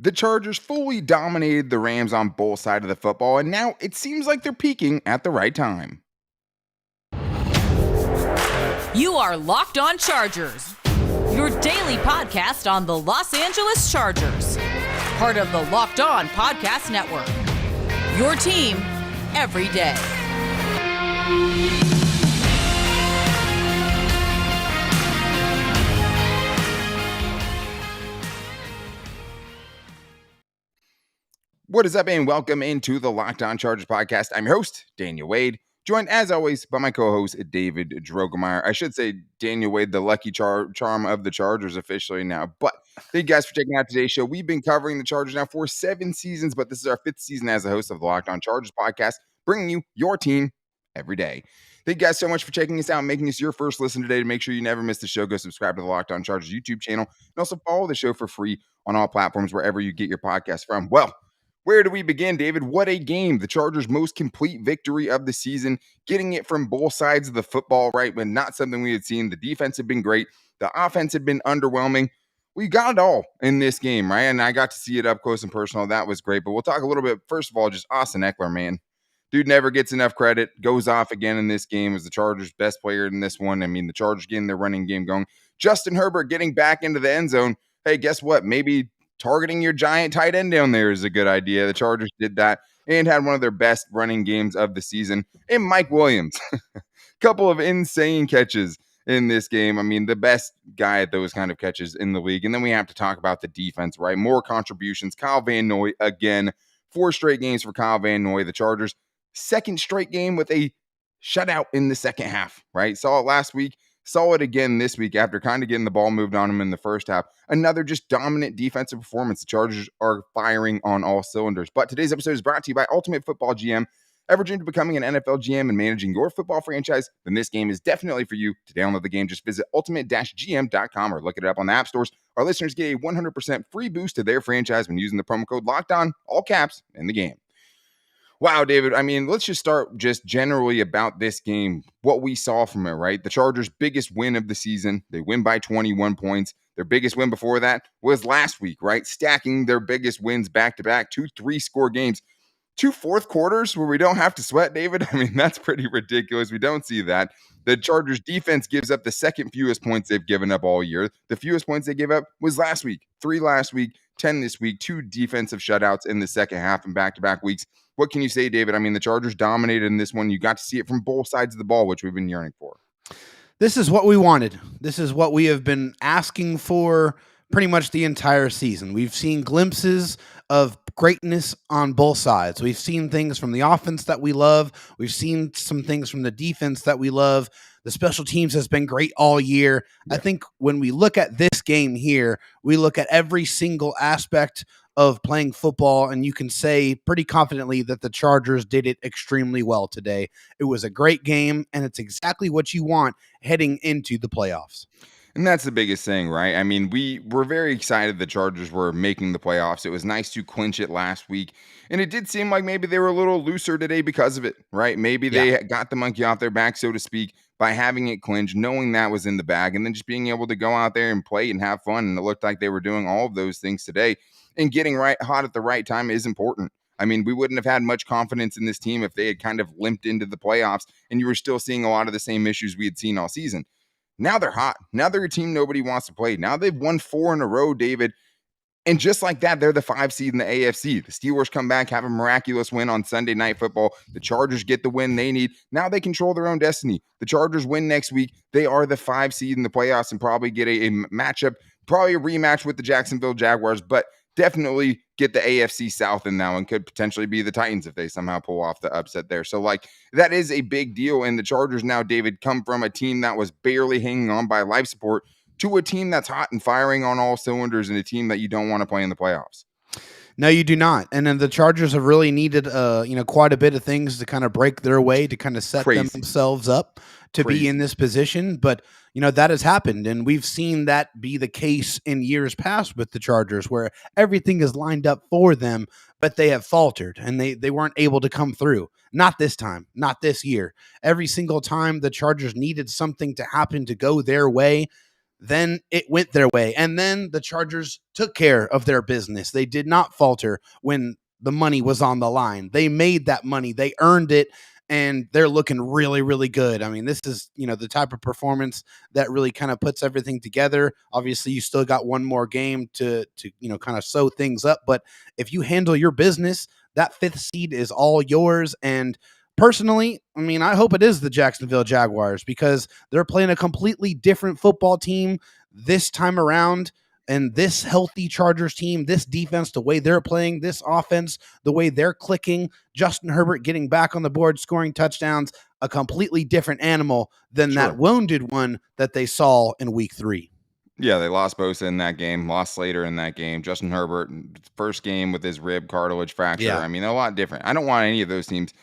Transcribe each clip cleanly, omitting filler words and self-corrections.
The Chargers fully dominated the Rams on both sides of the football, and now it seems like they're peaking at the right time. You are Locked On Chargers, your daily podcast on the Los Angeles Chargers, part of the Locked On Podcast Network, your team every day. What is up, and welcome into the Locked On Chargers podcast. I'm your host, Daniel Wade, joined as always by my co-host, David Drogemeyer. I should say Daniel Wade, the lucky charm of the Chargers officially now. But thank you guys for checking out today's show. We've been covering the Chargers now for 7 seasons, but this is our 5th season as the host of the Locked On Chargers podcast, bringing you your team every day. Thank you guys so much for checking us out and making us your first listen today. To make sure you never miss the show, go subscribe to the Locked On Chargers YouTube channel and also follow the show for free on all platforms wherever you get your podcast from. Well, where do we begin, David? What a game. The Chargers' most complete victory of the season, getting it from both sides of the football, right? But not something we had seen. The defense had been great. The offense had been underwhelming. We got it all in this game, right? And I got to see it up close and personal. That was great. But we'll talk a little bit, first of all, just Austin Ekeler, man. Dude never gets enough credit. Goes off again in this game as the Chargers' best player in this one. I mean, the Chargers getting their running game going. Justin Herbert getting back into the end zone. Hey, guess what? Maybe targeting your giant tight end down there is a good idea. The Chargers did that and had one of their best running games of the season. And Mike Williams, couple of insane catches in this game. I mean, the best guy at those kind of catches in the league. And then we have to talk about the defense, right? More contributions. Kyle Van Noy again. 4 straight games for Kyle Van Noy. The Chargers' second straight game with a shutout in the second half, right? Saw it last week. Saw it again this week after kind of getting the ball moved on him in the first half. Another just dominant defensive performance. The Chargers are firing on all cylinders. But today's episode is brought to you by Ultimate Football GM. Ever dreamed of becoming an NFL GM and managing your football franchise? Then this game is definitely for you. To download the game, just visit ultimate-gm.com or look it up on the app stores. Our listeners get a 100% free boost to their franchise when using the promo code LOCKEDON, all caps, in the game. Wow, David. I mean, let's just start just generally about this game, what we saw from it, right? The Chargers' biggest win of the season. They win by 21 points. Their biggest win before that was last week, right? Stacking their biggest wins back-to-back, 2 3-score games. 2 fourth quarters where we don't have to sweat, David. I mean, that's pretty ridiculous. We don't see that. The Chargers defense gives up the second fewest points they've given up all year. The fewest points they gave up was last week. 3 last week, 10 this week, 2 defensive shutouts in the second half and back-to-back weeks. What can you say, David? I mean, the Chargers dominated in this one. You got to see it from both sides of the ball, which we've been yearning for. This is what we wanted. This is what we have been asking for pretty much the entire season. We've seen glimpses of greatness on both sides. We've seen things from the offense that we love. We've seen some things from the defense that we love. The special teams has been great all year. Yeah. I think when we look at this game here, we look at every single aspect of playing football, and you can say pretty confidently that the Chargers did it extremely well today. It was a great game, and it's exactly what you want heading into the playoffs. And that's the biggest thing, right? I mean, we were very excited the Chargers were making the playoffs. It was nice to clinch it last week. And it did seem like maybe they were a little looser today because of it, right? Maybe they got the monkey off their back, so to speak, by having it clinched, knowing that was in the bag, and then just being able to go out there and play and have fun. And it looked like they were doing all of those things today. And getting hot at the right time is important. I mean, we wouldn't have had much confidence in this team if they had kind of limped into the playoffs and you were still seeing a lot of the same issues we had seen all season. Now they're hot. Now they're a team nobody wants to play. Now they've won 4 in a row, David. And just like that, they're the 5 seed in the AFC. The Steelers come back, have a miraculous win on Sunday Night Football. The Chargers get the win they need. Now they control their own destiny. The Chargers win next week. They are the 5 seed in the playoffs and probably get a matchup, probably a rematch with the Jacksonville Jaguars, but definitely get the AFC South in that one. Could potentially be the Titans if they somehow pull off the upset there. So, that is a big deal. And the Chargers now, David, come from a team that was barely hanging on by life support to a team that's hot and firing on all cylinders and a team that you don't want to play in the playoffs. No, you do not. And then the Chargers have really needed, quite a bit of things to kind of break their way, to kind of set themselves up to be in this position. But, that has happened. And we've seen that be the case in years past with the Chargers, where everything is lined up for them, but they have faltered and they weren't able to come through. Not this time, not this year. Every single time the Chargers needed something to happen to go their way, then it went their way. And then the Chargers took care of their business. They did not falter when the money was on the line. They made that money. They earned it. And they're looking really, really good. I mean, this is, the type of performance that really kind of puts everything together. Obviously, you still got one more game to kind of sew things up. But if you handle your business, that fifth seed is all yours. And personally, I mean, I hope it is the Jacksonville Jaguars because they're playing a completely different football team this time around. And this healthy Chargers team, this defense, the way they're playing, this offense, the way they're clicking, Justin Herbert getting back on the board, scoring touchdowns, a completely different animal than that wounded one that they saw in week 3. Yeah, they lost Bosa in that game, lost Slater in that game. Justin Herbert, first game with his rib cartilage fracture. Yeah. I mean, a lot different. I don't want any of those teams.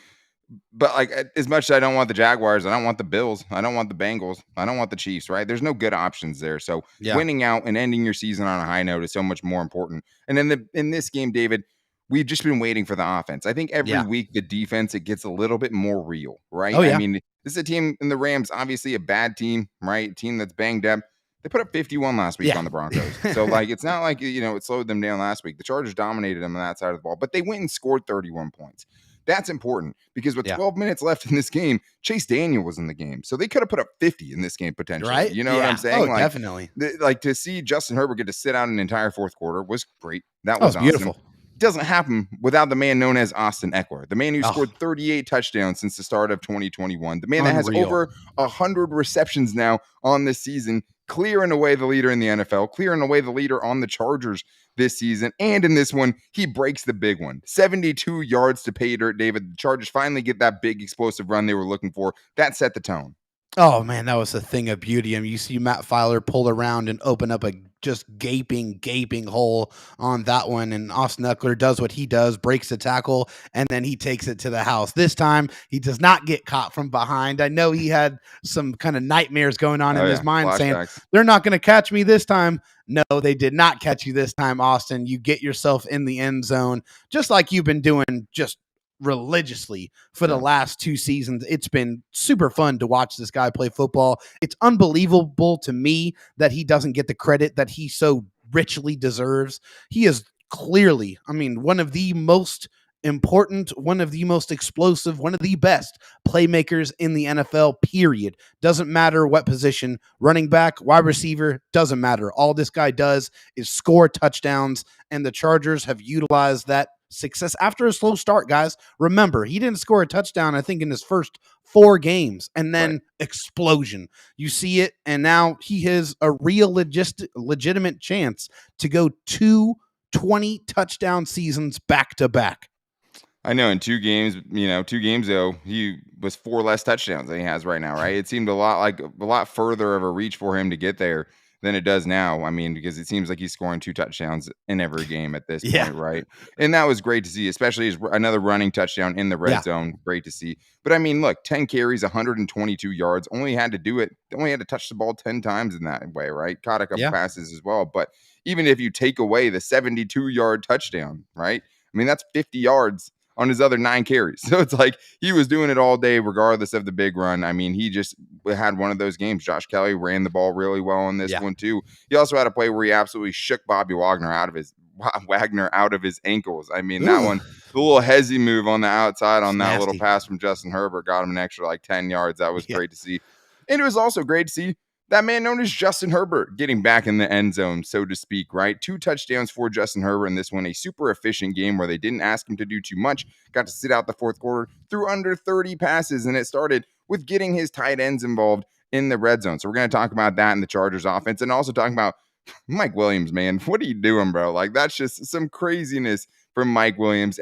But like, as much as I don't want the Jaguars, I don't want the Bills, I don't want the Bengals, I don't want the Chiefs, right? There's no good options there. So winning out and ending your season on a high note is so much more important. And in this game, David, we've just been waiting for the offense. I think every week the defense, it gets a little bit more real, right? Oh, yeah. I mean, this is a team in the Rams, obviously a bad team, right? Team that's banged up. They put up 51 last week on the Broncos. So, like, it's not like, it slowed them down last week. The Chargers dominated them on that side of the ball, but they went and scored 31 points. That's important because with 12 minutes left in this game, Chase Daniel was in the game. So they could have put up 50 in this game potentially. Right? You know what I'm saying? Oh, definitely. Like to see Justin Herbert get to sit out an entire fourth quarter was great. That was awesome. Beautiful. It doesn't happen without the man known as Austin Ekeler, the man who scored 38 touchdowns since the start of 2021, the man that has over 100 receptions now on this season, clearing away the leader in the NFL, clearing away the leader on the Chargers this season. And in this one, he breaks the big one. 72 yards to pay dirt, David. The Chargers finally get that big explosive run they were looking for. That set the tone. Oh, man, that was a thing of beauty. I mean, you see Matt Filer pull around and open up a just gaping hole on that one. And Austin Ekeler does what he does, breaks the tackle, and then he takes it to the house. This time, he does not get caught from behind. I know he had some kind of nightmares going on in his mind saying, they're not going to catch me this time. No, they did not catch you this time, Austin. You get yourself in the end zone, just like you've been doing just religiously for the last 2 seasons. It's been super fun to watch this guy play football. It's unbelievable to me that he doesn't get the credit that he so richly deserves. He is clearly, I mean, one of the most important, one of the most explosive, one of the best playmakers in the NFL, period. Doesn't matter what position, running back, wide receiver, doesn't matter. All this guy does is score touchdowns, and the Chargers have utilized that success after a slow start, guys. Remember, he didn't score a touchdown, I think, in his first 4 games, and then explosion. You see it, and now he has a real legitimate chance to go 2 20 touchdown seasons back to back. I know in 2 games, 2 games ago, he was 4 less touchdowns than he has right now, right? It seemed a lot further of a reach for him to get there than it does now. I mean, because it seems like he's scoring 2 touchdowns in every game at this point, right? And that was great to see, especially another running touchdown in the red zone. Great to see. But I mean, look, 10 carries, 122 yards, only had to touch the ball 10 times in that way, right? Caught a couple passes as well. But even if you take away the 72-yard touchdown, right? I mean, that's 50 yards on his other 9 carries. So it's like he was doing it all day, regardless of the big run. I mean, he just had one of those games. Josh Kelly ran the ball really well on this one too. He also had a play where he absolutely shook Bobby Wagner out of his ankles. I mean, that one, the little hezzy move on the outside on that little pass from Justin Herbert got him an extra 10 yards. That was great to see. And it was also great to see that man known as Justin Herbert getting back in the end zone, so to speak, right? 2 touchdowns for Justin Herbert in this one, a super efficient game where they didn't ask him to do too much, got to sit out the fourth quarter, threw under 30 passes, and it started with getting his tight ends involved in the red zone. So we're going to talk about that in the Chargers offense and also talking about Mike Williams, man. What are you doing, bro? Like, that's just some craziness from Mike Williams.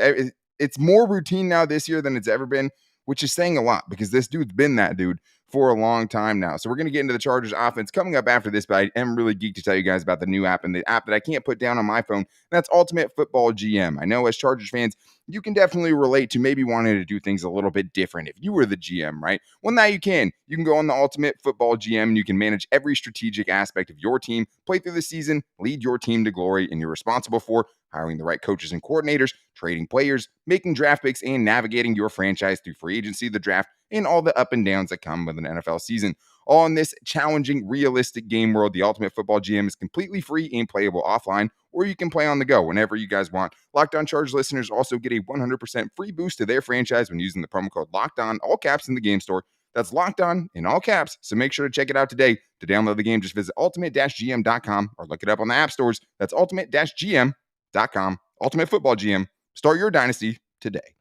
It's more routine now this year than it's ever been, which is saying a lot because this dude's been that dude for a long time now. So we're going to get into the Chargers offense coming up after this, but I am really geeked to tell you guys about the new app and the app that I can't put down on my phone. That's Ultimate Football GM. I know as Chargers fans, you can definitely relate to maybe wanting to do things a little bit different if you were the GM, right? Well, now you can. You can go on the Ultimate Football GM and you can manage every strategic aspect of your team, play through the season, lead your team to glory, and you're responsible for hiring the right coaches and coordinators, trading players, making draft picks, and navigating your franchise through free agency, the draft, and all the up and downs that come with an NFL season. All in this challenging, realistic game world, the Ultimate Football GM is completely free and playable offline, or you can play on the go whenever you guys want. Locked On Chargers listeners also get a 100% free boost to their franchise when using the promo code Locked On, all caps, in the game store. That's Locked On in all caps, so make sure to check it out today. To download the game, just visit ultimate-gm.com or look it up on the app stores. That's ultimate-gm.com. Ultimate Football GM. Start your dynasty today.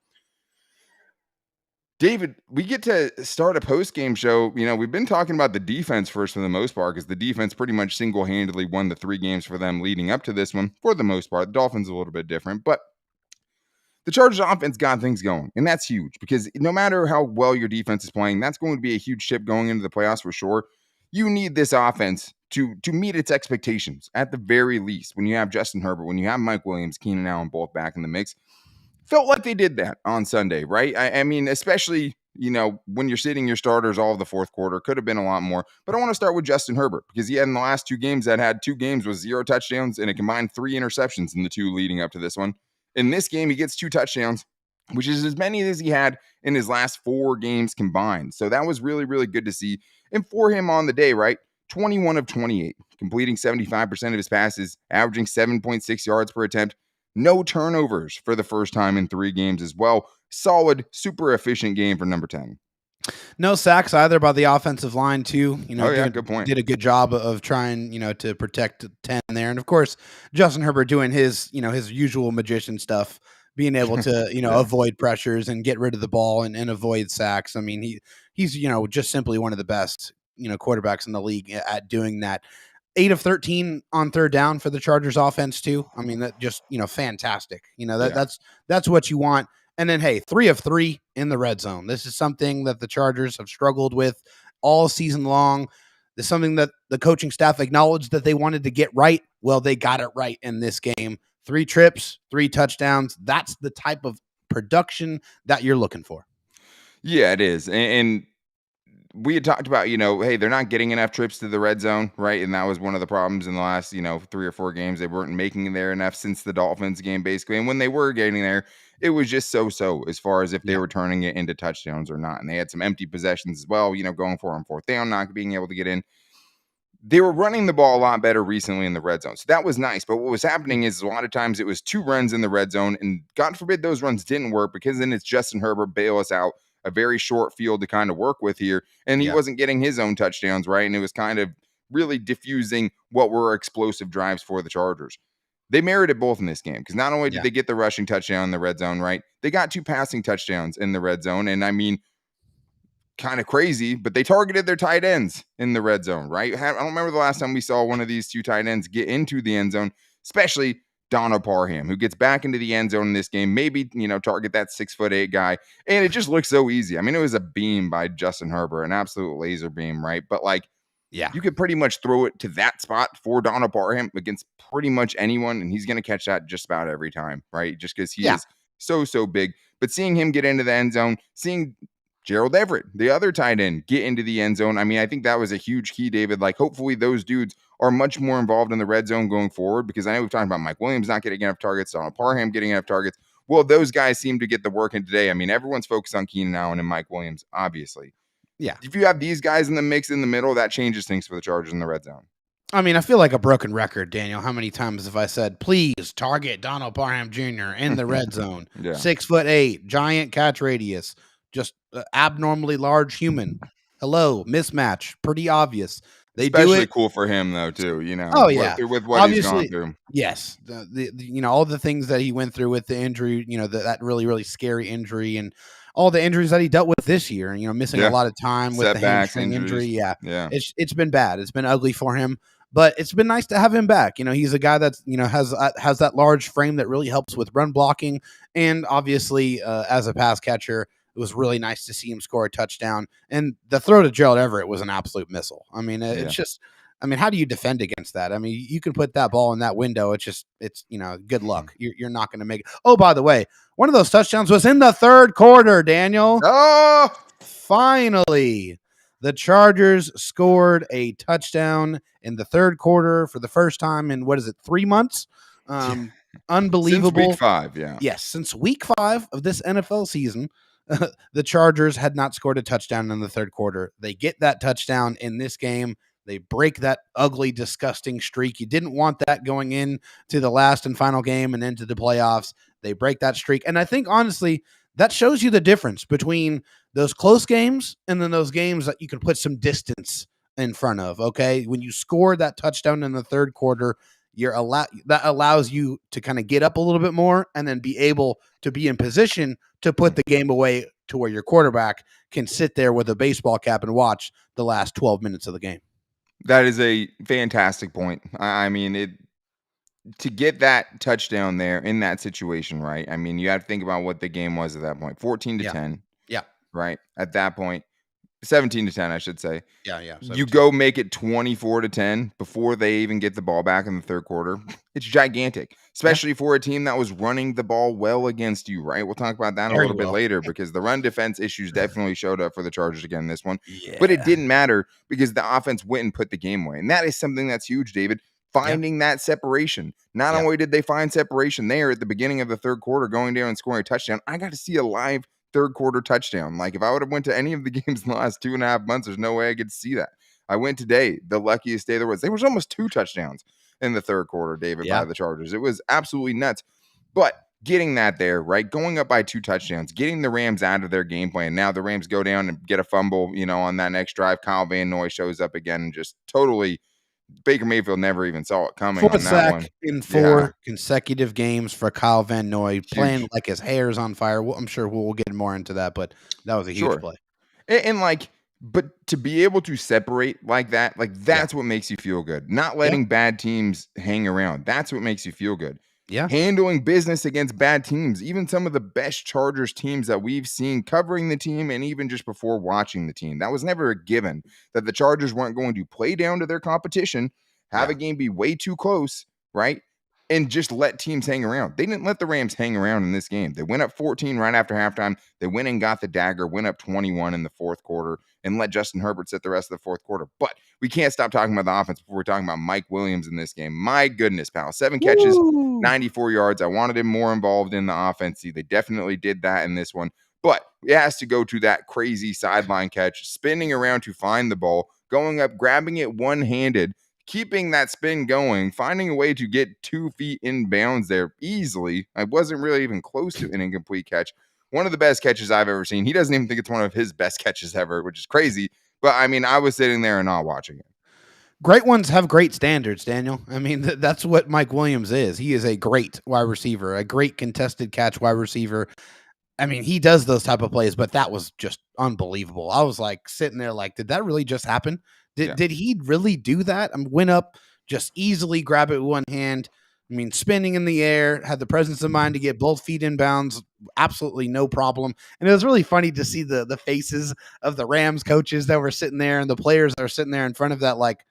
David, we get to start a post-game show. We've been talking about the defense first for the most part, because the defense pretty much single-handedly won the 3 games for them leading up to this one for the most part. The Dolphins a little bit different, but the Chargers offense got things going, and that's huge, because no matter how well your defense is playing, that's going to be a huge chip going into the playoffs for sure. You need this offense to meet its expectations at the very least. When you have Justin Herbert, when you have Mike Williams, Keenan Allen both back in the mix, felt like they did that on Sunday, right? I mean, especially, when you're sitting your starters all of the fourth quarter, could have been a lot more. But I want to start with Justin Herbert, because he had in the last 2 games that had 2 games with 0 touchdowns and a combined 3 interceptions in the 2 leading up to this one. In this game, he gets 2 touchdowns, which is as many as he had in his last 4 games combined. So that was really, really good to see. And for him on the day, right, 21 of 28, completing 75% of his passes, averaging 7.6 yards per attempt. No turnovers for the first time in 3 games as well. Solid, super efficient game for number 10. No sacks either by the offensive line too. Good point. Did a good job of trying, to protect 10 there. And of course, Justin Herbert doing his usual magician stuff, being able to, avoid pressures and get rid of the ball and avoid sacks. I mean, he's just simply one of the best, quarterbacks in the league at doing that. 8 of 13 on third down for the Chargers offense too. I mean, that just, fantastic. That's what you want. And then, hey, 3 of 3 in the red zone. This is something that the Chargers have struggled with all season long. This is something that the coaching staff acknowledged that they wanted to get right. Well, they got it right in this game. 3 trips, 3 touchdowns. That's the type of production that you're looking for. Yeah, it is. And we had talked about, hey, they're not getting enough trips to the red zone, right? And that was one of the problems in the last, 3 or 4 games. They weren't making it there enough since the Dolphins game, basically. And when they were getting there, it was just so as far as if they were turning it into touchdowns or not. And they had some empty possessions as well, going for on fourth down, not being able to get in. They were running the ball a lot better recently in the red zone. So that was nice. But what was happening is a lot of times it was 2 runs in the red zone. And God forbid those runs didn't work, because then it's Justin Herbert bail us out. A very short field to kind of work with here. And he wasn't getting his own touchdowns, right? And it was kind of really diffusing what were explosive drives for the Chargers. They merited both in this game, because not only did they get the rushing touchdown in the red zone, right? They got 2 passing touchdowns in the red zone. And I mean, kind of crazy, but they targeted their tight ends in the red zone, right? I don't remember the last time we saw one of these 2 tight ends get into the end zone, especially Donald Parham, who gets back into the end zone in this game, maybe, target that 6'8" guy. And it just looks so easy. I mean, it was a beam by Justin Herbert, an absolute laser beam, right? But you could pretty much throw it to that spot for Donald Parham against pretty much anyone, and he's going to catch that just about every time, right? Just because he is so big. But seeing him get into the end zone, seeing Gerald Everett, the other tight end, get into the end zone, I mean, I think that was a huge key, David. Hopefully those dudes are much more involved in the red zone going forward, because I know we've talked about Mike Williams not getting enough targets, Donald Parham getting enough targets. Well, those guys seem to get the work in today. I mean, everyone's focused on Keenan Allen and Mike Williams, obviously. Yeah. If you have these guys in the mix in the middle, that changes things for the Chargers in the red zone. I mean, I feel like a broken record, Daniel. How many times have I said, please target Donald Parham Jr. in the red zone? 6'8", giant catch radius, just abnormally large human. Hello, mismatch, pretty obvious. They Especially do it. Cool for him though, too. Oh yeah, with what obviously, he's gone through. Yes, the all the things that he went through with the injury, that really scary injury, and all the injuries that he dealt with this year, missing a lot of time with the hamstring injury. Yeah, it's been bad. It's been ugly for him. But it's been nice to have him back. He's a guy that's, has that large frame that really helps with run blocking. And obviously, as a pass catcher, it was really nice to see him score a touchdown. And the throw to Gerald Everett was an absolute missile. I mean, it's just, how do you defend against that? I mean, you can put that ball in that window. It's good luck. You're not going to make it. Oh, by the way, one of those touchdowns was in the third quarter, Daniel. Oh, finally. The Chargers scored a touchdown in the third quarter for the first time in, 3 months? Unbelievable. Since week 5, yeah. Yes, since week 5 of this NFL season. the Chargers had not scored a touchdown in the third quarter. They get that touchdown in this game. They break that ugly, disgusting streak. You didn't want that going in to the last and final game and into the playoffs. They break that streak. And I think, honestly, that shows you the difference between those close games and then those games that you can put some distance in front of. Okay. When you score that touchdown in the third quarter, that allows you to kind of get up a little bit more and then be able to be in position to put the game away to where your quarterback can sit there with a baseball cap and watch the last 12 minutes of the game. That is a fantastic point. I mean, to get that touchdown there in that situation, right? I mean, you have to think about what the game was at that point. 14-10. Yeah. Right? At that point, 17-10, I should say. Yeah. You 17. go make it 24-10 before they even get the ball back in the third quarter. It's gigantic, especially for a team that was running the ball well against you, right? We'll talk about that a little bit later because the run defense issues definitely showed up for the Chargers again in this one. Yeah. But it didn't matter because the offense went and put the game away. And that is something that's huge, David. Finding that separation. Not only did they find separation there at the beginning of the third quarter, going down and scoring a touchdown, I got to see a live third quarter touchdown. Like if I would have went to any of the games in the last 2.5 months, there's no way I could see that. I went today, the luckiest day there was. There was almost 2 touchdowns in the third quarter, David, by the Chargers. It was absolutely nuts. But getting that there, right? Going up by 2 touchdowns, getting the Rams out of their game plan. Now the Rams go down and get a fumble, on that next drive. Kyle Van Noy shows up again and just totally Baker Mayfield never even saw it coming. Fourth on that sack one. in 4 consecutive games for Kyle Van Noy, playing like his hair is on fire. I'm sure we'll get more into that, but that was a huge play. And but to be able to separate like that, that's what makes you feel good. Not letting bad teams hang around. That's what makes you feel good. Yeah. Handling business against bad teams, even some of the best Chargers teams that we've seen covering the team and even just before watching the team. That was never a given that the Chargers weren't going to play down to their competition, have a game be way too close, right? And just let teams hang around. They didn't let the Rams hang around in this game. They went up 14 right after halftime. They went and got the dagger, went up 21 in the fourth quarter, and let Justin Herbert sit the rest of the fourth quarter. But we can't stop talking about the offense before we're talking about Mike Williams in this game. My goodness, pal. 7 catches, 94 yards. I wanted him more involved in the offense. They definitely did that in this one. But it has to go to that crazy sideline catch, spinning around to find the ball, going up, grabbing it one-handed, keeping that spin going, finding a way to get 2 feet in bounds there easily. I wasn't really even close to an incomplete catch. One of the best catches I've ever seen. He doesn't even think it's one of his best catches ever, which is crazy. But, I mean, I was sitting there and not watching it. Great ones have great standards, Daniel. I mean, that's what Mike Williams is. He is a great wide receiver, a great contested catch wide receiver. I mean, he does those type of plays, but that was just unbelievable. I was like sitting there like, did that really just happen? Did he really do that? I went up, just easily grab it with one hand. I mean, spinning in the air, had the presence of mind to get both feet in bounds. Absolutely no problem. And it was really funny to see the faces of the Rams coaches that were sitting there and the players that are sitting there in front of that, like,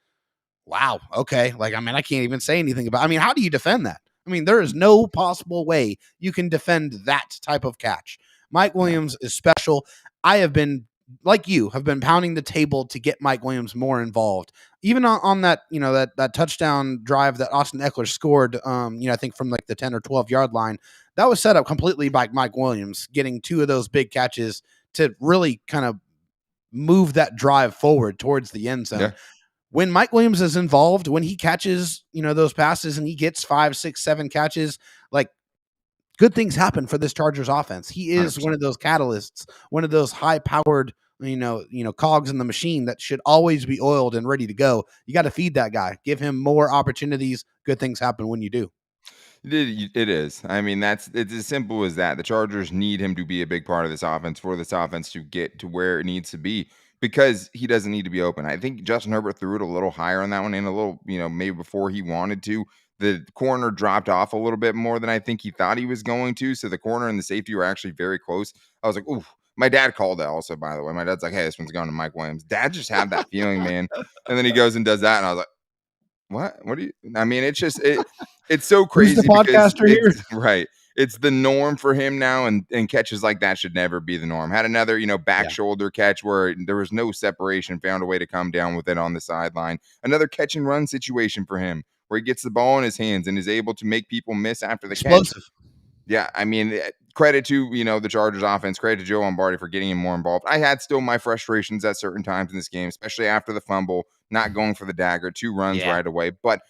wow, okay. Like, I mean, I can't even say anything about, I mean, how do you defend that? I mean, there is no possible way you can defend that type of catch. Mike Williams is special. I have been, like you, have been pounding the table to get Mike Williams more involved. Even on that, that touchdown drive that Austin Ekeler scored, I think from like the 10 or 12 yard line, that was set up completely by Mike Williams, getting 2 of those big catches to really kind of move that drive forward towards the end zone. Yeah. When Mike Williams is involved, when he catches, those passes and he gets 5, 6, 7 catches, like, good things happen for this Chargers offense. He is 100%. One of those catalysts, one of those high-powered, cogs in the machine that should always be oiled and ready to go. You got to feed that guy, give him more opportunities. Good things happen when you do. It is. I mean, it's as simple as that. The Chargers need him to be a big part of this offense for this offense to get to where it needs to be, because he doesn't need to be open. I think Justin Herbert threw it a little higher on that one and a little, maybe before he wanted to. The corner dropped off a little bit more than I think he thought he was going to. So the corner and the safety were actually very close. I was like, ooh. My dad called that also, by the way. My dad's like, hey, this one's going to Mike Williams. Dad just had that feeling, man. And then he goes and does that. And I was like, what do you, I mean, it's just, it's so crazy. Who's the podcaster here? Right. It's the norm for him now. And catches like that should never be the norm. Had another, back shoulder catch where there was no separation, found a way to come down with it on the sideline. Another catch and run situation for him, where he gets the ball in his hands and is able to make people miss after the catch. Yeah, I mean, credit to, the Chargers offense, credit to Joe Lombardi for getting him more involved. I had still my frustrations at certain times in this game, especially after the fumble, not going for the dagger, 2 runs right away. But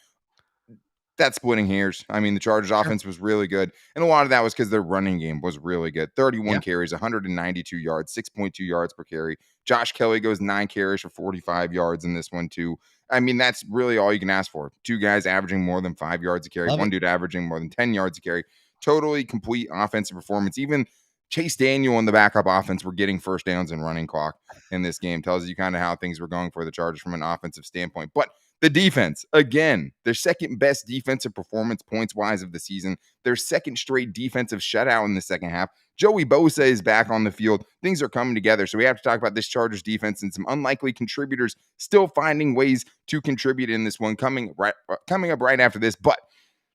that's splitting hairs. I mean, the Chargers offense was really good. And a lot of that was because their running game was really good. 31 carries, 192 yards, 6.2 yards per carry. Josh Kelly goes 9 carries for 45 yards in this one, too. I mean, that's really all you can ask for. 2 guys averaging more than 5 yards a carry, one dude averaging more than 10 yards a carry. Totally complete offensive performance. Even Chase Daniel and the backup offense were getting first downs and running clock in this game. Tells you kind of how things were going for the Chargers from an offensive standpoint. But the defense, again, their second best defensive performance points-wise of the season. Their second straight defensive shutout in the second half. Joey Bosa is back on the field. Things are coming together. So we have to talk about this Chargers defense and some unlikely contributors still finding ways to contribute in this one coming up right after this. But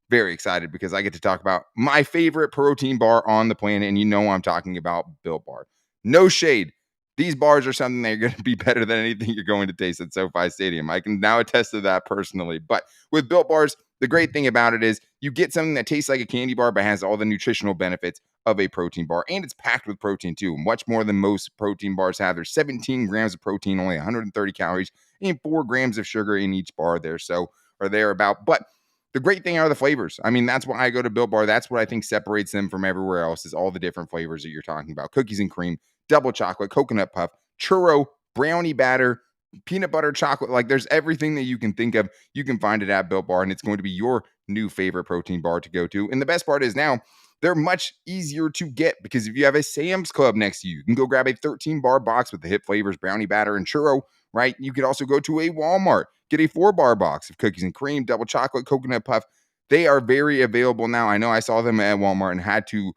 very excited because I get to talk about my favorite protein bar on the planet. And I'm talking about Built Bar. No shade. These bars are something that are going to be better than anything you're going to taste at SoFi Stadium. I can now attest to that personally. But with Built Bars, the great thing about it is you get something that tastes like a candy bar but has all the nutritional benefits of a protein bar. And it's packed with protein too, much more than most protein bars have. There's 17 grams of protein, only 130 calories, and 4 grams of sugar in each bar there. So, or thereabout. But the great thing are the flavors. I mean, that's why I go to Built Bar. That's what I think separates them from everywhere else is all the different flavors that you're talking about. Cookies and cream, double chocolate, coconut puff, churro, brownie batter, peanut butter chocolate. Like there's everything that you can think of. You can find it at Built Bar, and it's going to be your new favorite protein bar to go to. And the best part is now they're much easier to get because if you have a Sam's Club next to you, you can go grab a 13-bar box with the hit flavors, brownie batter, and churro, right? You could also go to a Walmart, get a 4-bar box of cookies and cream, double chocolate, coconut puff. They are very available now. I know I saw them at Walmart and had to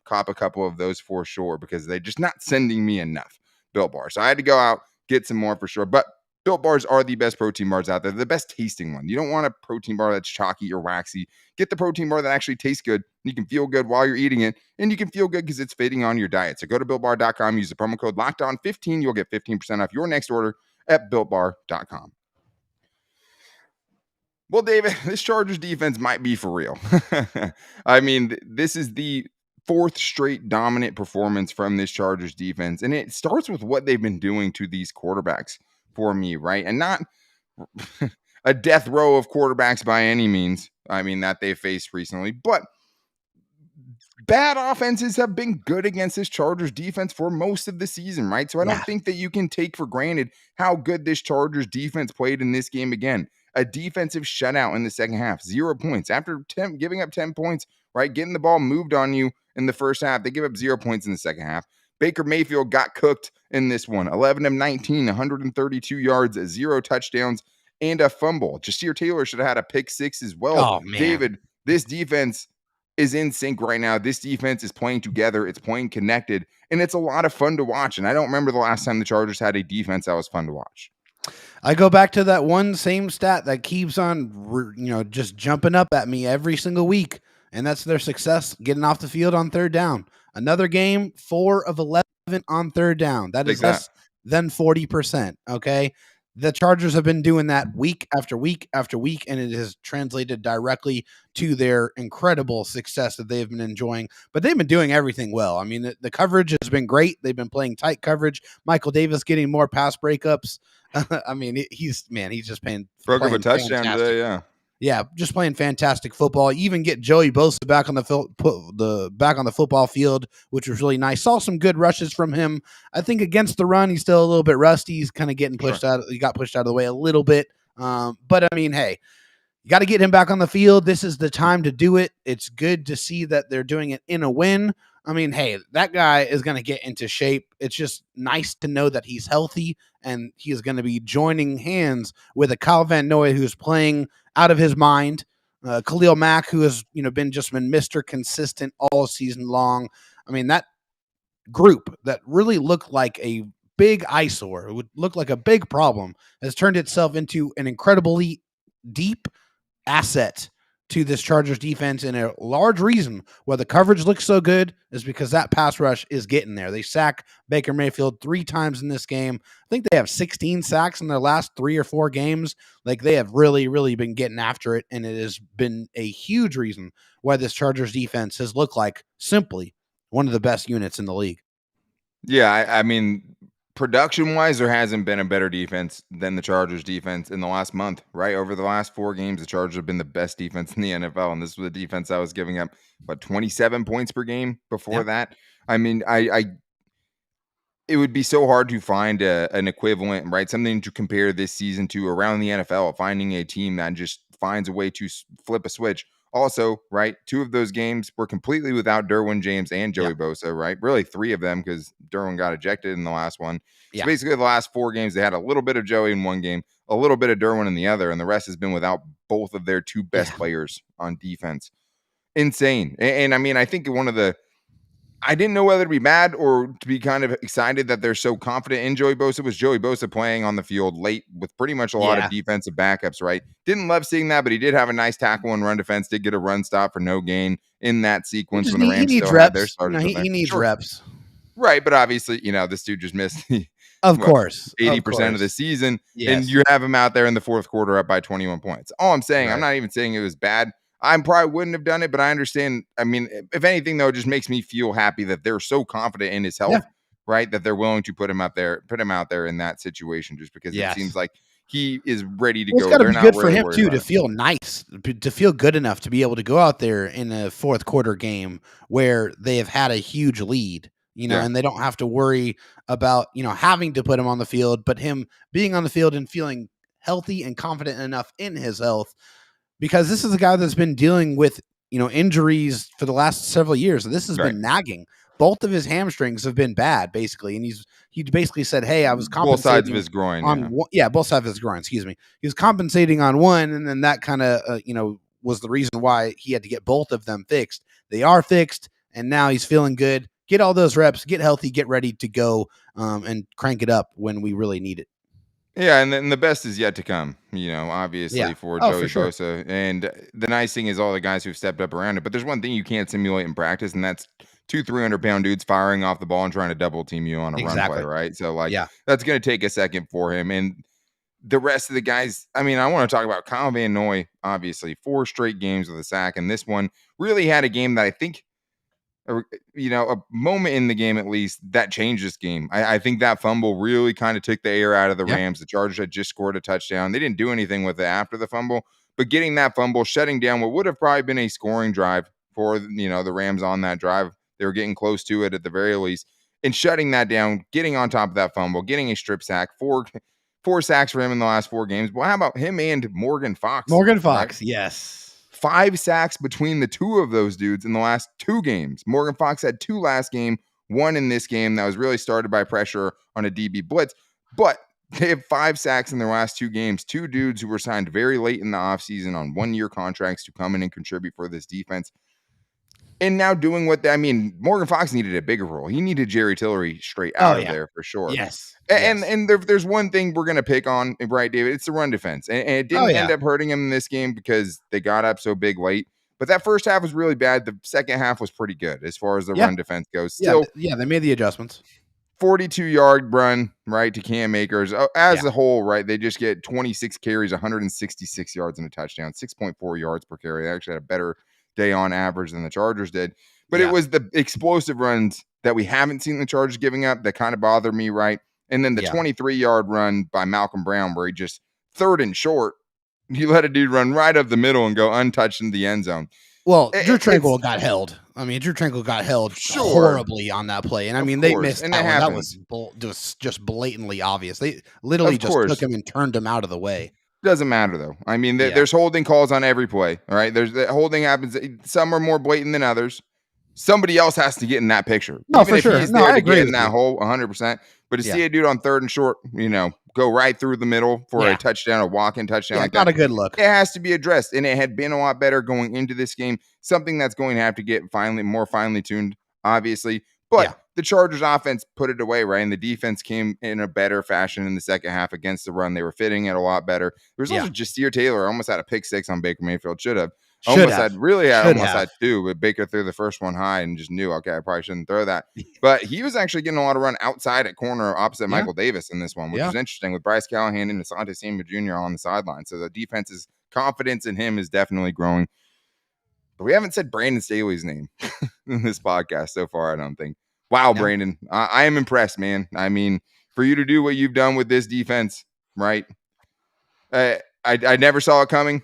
cop a couple of those for sure because they're just not sending me enough Built Bars. So I had to go out, get some more for sure. But Built Bars are the best protein bars out there. They're the best tasting one. You don't want a protein bar that's chalky or waxy. Get the protein bar that actually tastes good. You can feel good while you're eating it, and you can feel good because it's fitting on your diet. So go to BuiltBar.com, use the promo code LOCKEDON15. You'll get 15% off your next order at BuiltBar.com. Well, David, this Chargers defense might be for real. I mean, this is the 4th straight dominant performance from this Chargers defense. And it starts with what they've been doing to these quarterbacks for me, right? And not a death row of quarterbacks by any means, I mean, that they've faced recently. But bad offenses have been good against this Chargers defense for most of the season, right? So I don't think that you can take for granted how good this Chargers defense played in this game again. A defensive shutout in the second half, 0 points. After giving up 10 points, right? Getting the ball moved on you in the first half. They give up 0 points in the second half. Baker Mayfield got cooked in this one. 11 of 19, 132 yards, 0 touchdowns, and a fumble. Jasir Taylor should have had a pick 6 as well. Oh, man. David, this defense is in sync right now. This defense is playing together. It's playing connected, and it's a lot of fun to watch. And I don't remember the last time the Chargers had a defense that was fun to watch. I go back to that one same stat that keeps on, just jumping up at me every single week, and that's their success getting off the field on third down. Another game, 4 of 11 on third down. That is less than 40%, okay? The Chargers have been doing that week after week after week, and it has translated directly to their incredible success that they've been enjoying. But they've been doing everything well. I mean, the coverage has been great. They've been playing tight coverage. Michael Davis getting more pass breakups. I mean, he's just playing. Broke up a touchdown today, yeah. Yeah, just playing fantastic football. You even get Joey Bosa back on the football field, which was really nice. Saw some good rushes from him. I think against the run, he's still a little bit rusty. He's kind of getting pushed out. He got pushed out of the way a little bit. But I mean, hey, you got to get him back on the field. This is the time to do it. It's good to see that they're doing it in a win. I mean, hey, that guy is going to get into shape. It's just nice to know that he's healthy and he is going to be joining hands with a Kyle Van Noy who's playing out of his mind. Khalil Mack, who has been Mr. Consistent all season long. I mean, that group that really looked like a big eyesore, it would look like a big problem, has turned itself into an incredibly deep asset to this Chargers defense, and a large reason why the coverage looks so good is because that pass rush is getting there. They sack Baker Mayfield 3 times in this game. I think they have 16 sacks in their last 3 or 4 games. Like, they have really, really been getting after it, and it has been a huge reason why this Chargers defense has looked like simply one of the best units in the league. Yeah, I mean, production-wise, there hasn't been a better defense than the Chargers defense in the last month, right? Over the last 4 games, the Chargers have been the best defense in the NFL, and this was a defense I was giving up, 27 points per game before Yeah. that? I mean, it would be so hard to find an equivalent, right? Something to compare this season to around the NFL, finding a team that just finds a way to flip a switch. Also, right, 2 of those games were completely without Derwin James and Joey Bosa, right? Really 3 of them because Derwin got ejected in the last one. So basically the last 4 games, they had a little bit of Joey in one game, a little bit of Derwin in the other, and the rest has been without both of their 2 best players on defense. Insane. And I mean, I think I didn't know whether to be mad or to be kind of excited that they're so confident in Joey Bosa. Was Joey Bosa playing on the field late with pretty much a lot of defensive backups, right? Didn't love seeing that, but he did have a nice tackle and run defense, did get a run stop for no gain in that sequence when the Rams still had their starters. He needs reps. Right, but obviously, this dude just missed of course 80% of the season, and you have him out there in the fourth quarter up by 21 points. All I'm saying, I'm not even saying it was bad. I probably wouldn't have done it, but I understand. I mean, if anything, though, it just makes me feel happy that they're so confident in his health, right? That they're willing to put him out there in that situation, just because it seems like he is ready to go. It's got to be good for him too to feel nice, to feel good enough to be able to go out there in a fourth quarter game where they have had a huge lead, and they don't have to worry about having to put him on the field, but him being on the field and feeling healthy and confident enough in his health. Because this is a guy that's been dealing with, injuries for the last several years. And this has been nagging. Both of his hamstrings have been bad, basically. And he basically said, hey, I was compensating. Both sides of his groin. Both sides of his groin, excuse me. He was compensating on one, and then that kind of, was the reason why he had to get both of them fixed. They are fixed, and now he's feeling good. Get all those reps, get healthy, get ready to go, and crank it up when we really need it. Yeah, and then the best is yet to come, obviously for Joey Bosa. And the nice thing is all the guys who've stepped up around it. But there's one thing you can't simulate in practice, and that's 2 300-pound dudes firing off the ball and trying to double team you on a run play, right? So, that's going to take a second for him. And the rest of the guys, I mean, I want to talk about Kyle Van Noy, obviously, 4 straight games with a sack. And this one really had a game that I think, a moment in the game at least that changed this game. I think that fumble really kind of took the air out of the Rams. The Chargers had just scored a touchdown. They didn't do anything with it after the fumble, but getting that fumble, shutting down what would have probably been a scoring drive for, the Rams on that drive. They were getting close to it at the very least, and shutting that down, getting on top of that fumble, getting a strip sack, four sacks for him in the last 4 games. Well, how about him and Morgan Fox? Right? Yes. 5 sacks between the 2 of those dudes in the last 2 games. Morgan Fox had 2 last game, 1 in this game that was really started by pressure on a DB blitz. But they have 5 sacks in their last 2 games. 2 dudes who were signed very late in the offseason on 1-year contracts to come in and contribute for this defense. And now doing Morgan Fox needed a bigger role. He needed Jerry Tillery straight out of there for sure. Yes. And there's one thing we're going to pick on, right, David? It's the run defense. And it didn't end up hurting him in this game because they got up so big late. But that first half was really bad. The second half was pretty good as far as the run defense goes. Still, they made the adjustments. 42-yard run, right, to Cam Akers. As a whole, right, they just get 26 carries, 166 yards and a touchdown, 6.4 yards per carry. They actually had a better day on average than the Chargers did. But it was the explosive runs that we haven't seen the Chargers giving up that kind of bothered me, right? And then the 23-yard run by Malcolm Brown where he just 3rd and short, you let a dude run right up the middle and go untouched in the end zone. Well, Drew Tranquill got held. Drew Tranquill got held horribly on that play. And they missed that one. That was just blatantly obvious. They literally just took him and turned him out of the way. Doesn't matter, though. There's holding calls on every play, all right? There's the holding happens. Some are more blatant than others. Somebody else has to get in that picture. No, even for sure. He's there to get in that hole 100%. But to see a dude on 3rd and short, go right through the middle for a touchdown, a walk-in touchdown like that. Not a good look. It has to be addressed. And it had been a lot better going into this game. Something that's going to have to get more finely tuned, obviously. But the Chargers offense put it away, right? And the defense came in a better fashion in the second half against the run. They were fitting it a lot better. There was also Jasir Taylor almost had a pick 6 on Baker Mayfield. Should have. Almost had 2, but Baker threw the first one high and just knew, okay, I probably shouldn't throw that. But he was actually getting a lot of run outside at corner opposite Michael Davis in this one, which is interesting with Bryce Callahan and Asante Samuel Jr. on the sideline. So the defense's confidence in him is definitely growing. But we haven't said Brandon Staley's name in this podcast so far, I don't think. Wow, Yeah. Brandon. I am impressed, man. I mean, for you to do what you've done with this defense, right? I never saw it coming.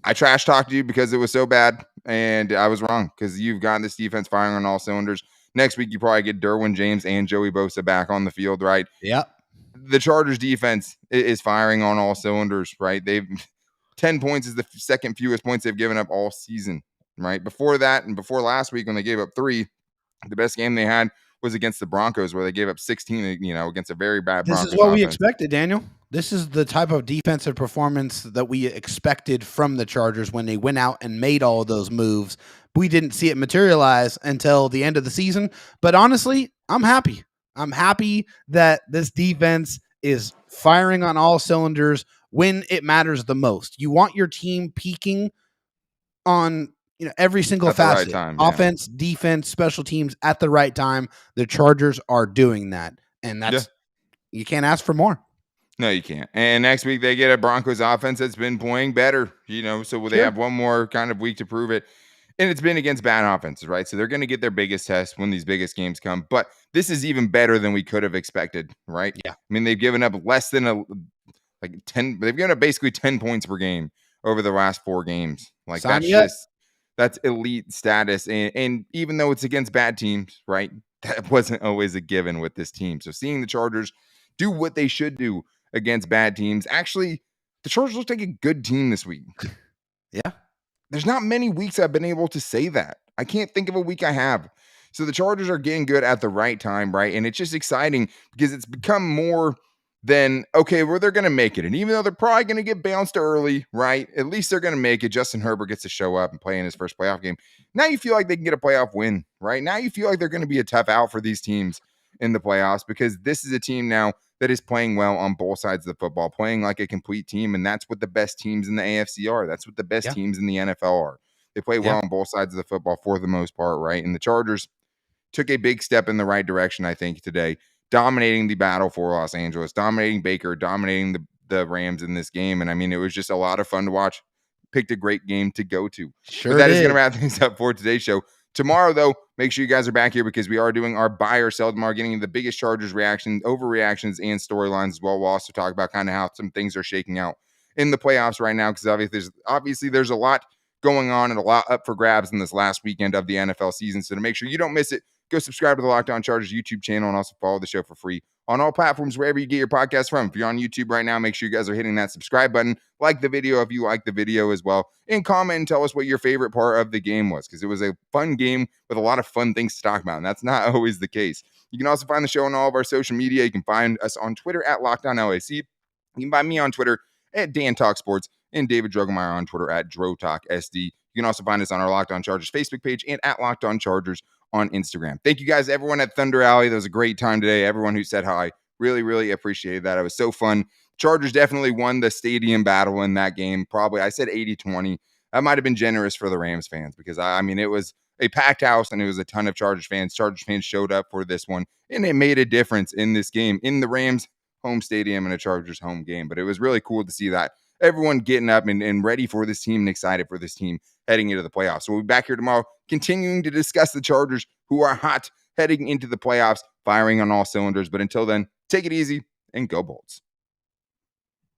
I trash talked you because it was so bad, and I was wrong because you've gotten this defense firing on all cylinders. Next week, you probably get Derwin James and Joey Bosa back on the field, right? Yep. The Chargers defense is firing on all cylinders, right? 10 points is the second fewest points they've given up all season, right? Before that and before last week when they gave up 3, the best game they had was against the Broncos where they gave up 16, against a very bad This Broncos is what we offense. expected, Daniel. This is the type of defensive performance that we expected from the Chargers when they went out and made all of those moves. We didn't see it materialize until the end of the season. But honestly, I'm happy. I'm happy that this defense is firing on all cylinders when it matters the most. You want your team peaking on every single At the right facet. time, yeah. Offense, defense, special teams at the right time. The Chargers are doing that. And that's you can't ask for more. No, you can't. And next week they get a Broncos offense that's been playing better, so they have one more kind of week to prove it. And it's been against bad offenses, right? So they're going to get their biggest test when these biggest games come. But this is even better than we could have expected, right? Yeah. I mean, they've given up less than 10. They've given up basically 10 points per game over the last 4 games. Like that's elite status. And even though it's against bad teams, right? That wasn't always a given with this team. So seeing the Chargers do what they should do against bad teams. Actually, the Chargers look like a good team this week. Yeah. There's not many weeks I've been able to say that. I can't think of a week I have. So the Chargers are getting good at the right time, right? And it's just exciting because it's become more than, okay, well, they're going to make it. And even though they're probably going to get bounced early, right? At least they're going to make it. Justin Herbert gets to show up and play in his first playoff game. Now you feel like they can get a playoff win, right? Now you feel like they're going to be a tough out for these teams in the playoffs because this is a team now that is playing well on both sides of the football, playing like a complete team. And that's what the best teams in the AFC are. That's what the best teams in the NFL are. They play well on both sides of the football for the most part, right? And the Chargers took a big step in the right direction, I think, today, dominating the battle for Los Angeles, dominating Baker, dominating the Rams in this game. And I mean, it was just a lot of fun to watch. Picked a great game to go to. Sure. But that is going to wrap things up for today's show. Tomorrow, though, make sure you guys are back here because we are doing our buy or sell tomorrow, getting the biggest Chargers reactions, overreactions, and storylines as well. We'll also talk about kind of how some things are shaking out in the playoffs right now because obviously there's a lot going on and a lot up for grabs in this last weekend of the NFL season. So to make sure you don't miss it, go subscribe to the Locked On Chargers YouTube channel and also follow the show for free on all platforms, wherever you get your podcast from. If you're on YouTube right now, make sure you guys are hitting that subscribe button, like the video if you like the video as well, and comment and tell us what your favorite part of the game was because it was a fun game with a lot of fun things to talk about, and that's not always the case. You can also find the show on all of our social media. You can find us on Twitter at LockedOnLAC. You can find me on Twitter at Dan Talk Sports and David Drogemeyer on Twitter at DroTalkSD. You can also find us on our Locked On Chargers Facebook page and at Locked On Chargers on Instagram. Thank you guys, everyone at Thunder Alley. That was a great time today. Everyone who said hi, really, really appreciated that. It was so fun. Chargers definitely won the stadium battle in that game. Probably, I said 80-20. That might have been generous for the Rams fans because, I mean, it was a packed house and it was a ton of Chargers fans. Chargers fans showed up for this one, and it made a difference in this game, in the Rams home stadium and a Chargers home game. But it was really cool to see that. Everyone getting up and ready for this team and excited for this team heading into the playoffs. So we'll be back here tomorrow continuing to discuss the Chargers who are hot heading into the playoffs, firing on all cylinders. But until then, take it easy and go Bolts.